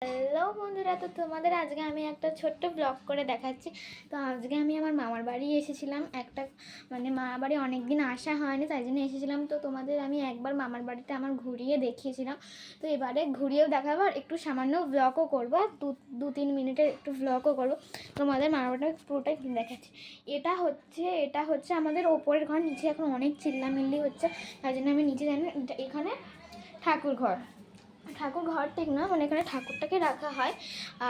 Hello বন্ধুরা, তো তোমাদের আজকে আমি একটা ছোট্ট ব্লগ করে দেখাচ্ছি। তো আজকে আমি আমার মামার বাড়ি এসেছিলাম, একটা মামার বাড়ি অনেক দিন আসা হয়নি, তাই জন্য এসেছিলাম। তো তোমাদের আমি একবার মামার বাড়িতে আমার ঘুরিয়ে দেখিয়েছিলাম, তো এবারে ঘুরিয়েও দেখাবো আর একটু সামান্য ব্লগও করবো, দু তিন মিনিটের একটু ব্লগও করবো। তোমাদের মামার বাড়িটা পুরোটাই দেখাচ্ছি। এটা হচ্ছে আমাদের ওপরের ঘর। নিচে এখন অনেক চিল্লামিল্লি হচ্ছে, তাই জন্য আমি নিচে জানি। এখানে ঠাকুর ঘর ঠিক না, এখানে ঠাকুরটাকে রাখা হয়।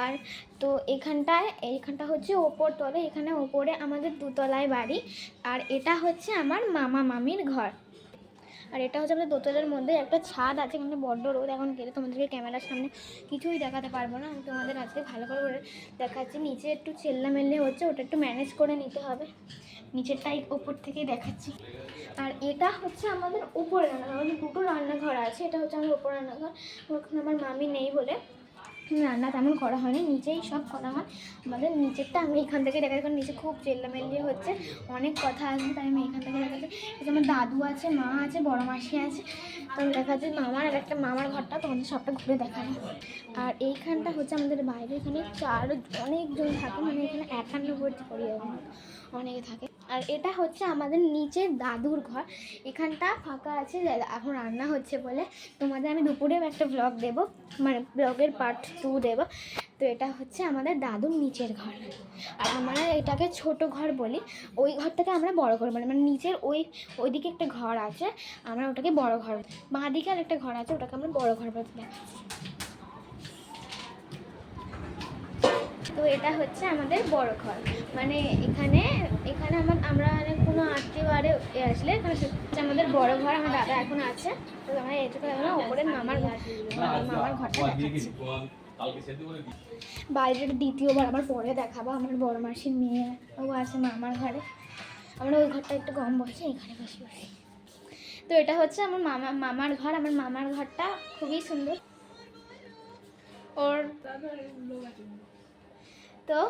আর তো এইখানটা হচ্ছে ওপর তলে, এখানে ওপরে আমাদের দুতলায় বাড়ি। আর এটা হচ্ছে আমার মামা মামির ঘর। আর এটা হচ্ছে আমাদের দোতলার মধ্যে একটা ছাদ আছে, এখানে বড্ড রোদ এখন গেলে তোমাদেরকে ক্যামেরার সামনে কিছুই দেখাতে পারবো না। আমি তোমাদের আজকে ভালো করে দেখাচ্ছি। নিচে একটু চেল্লামেল্লি হচ্ছে, ওটা একটু ম্যানেজ করে নিতে হবে। নিচেরটাই ওপর থেকেই দেখাচ্ছি। আর এটা হচ্ছে আমাদের উপরে রান্নাঘর, আমাদের দুটো রান্নাঘর আছে। এটা হচ্ছে আমার উপর রান্নাঘর, ওখানে আমার মামি নেই বলে রান্না তেমন করা হয়নি, নিচেই সব করা হয়। আমাদের নিচেরটা আমি এখান থেকে দেখাচ্ছি, কারণ নিচে খুব চেল্লামেল্লি হচ্ছে, অনেক কথা আসবে, তাই আমি এখান থেকে দেখাচ্ছি। এটা আমার দাদু আছে, মা আছে, বড় মাসি আছে। তো আমি দেখাচ্ছি মামার আর একটা মামার ঘরটা, তোমাদের সবটা ঘুরে দেখাবো। আর এইখানটা হচ্ছে আমাদের বাইরে, এখানে অনেকজন থাকে, এখানে 91 পরিবার অনেকে থাকে। আর এটা হচ্ছে আমাদের নিচের দাদুর ঘর, এখানটা ফাঁকা আছে, এখন রান্না হচ্ছে বলে। তোমাদের আমি দুপুরেও একটা ব্লগ দেবো, ব্লগের পার্ট 2 দেবো। তো এটা হচ্ছে আমাদের দাদুর নিচের ঘর। আর আমরা এটাকে ছোট ঘর বলি, ওই ঘরটাকে আমরা বড় ঘর বলি। নিচের ওইদিকে একটা ঘর আছে, আমরা ওটাকে বড় ঘর, বাঁ দিকে আর একটা ঘর আছে, ওটাকে আমরা বড় ঘর বলি। তো এটা হচ্ছে আমাদের বড় ঘর, এখানে আমরা কোনো আত্মীয় বাড়ি আসলে এখানে হচ্ছে আমাদের বড় ঘর। আমার দাদা এখন আছে, তো আমরা এটুকু ওপরে মামার ঘরটা দেখাচ্ছি। বাইরের দ্বিতীয়বার আবার পরে দেখাবো। আমার বড় মাসির মেয়ে ও আছে মামার ঘরে, আমরা ওই ঘরটা একটু কম বসে, এই ঘরে বসে। তো এটা হচ্ছে আমার মামার ঘর। আমার মামার ঘরটা খুবই সুন্দর। ওর তো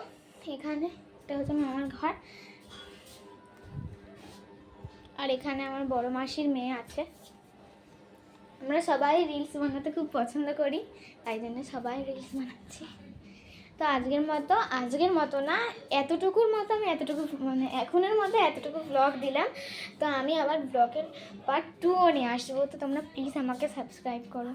এখানে এটা হচ্ছে মামার ঘর। আর এখানে আমার বড় মাসির মেয়ে আছে। আমরা সবাই রিলস বানাতে খুব পছন্দ করি, তাই জন্য সবাই রিলস বানাচ্ছি। তো আজকের মতো না, এতটুকুর মতো আমি এখনের মতো এতটুকু ব্লগ দিলাম। তো আমি আবার ব্লগের পার্ট 2ও নিয়ে আসবো, তো তোমরা প্লিজ আমাকে সাবস্ক্রাইব করো।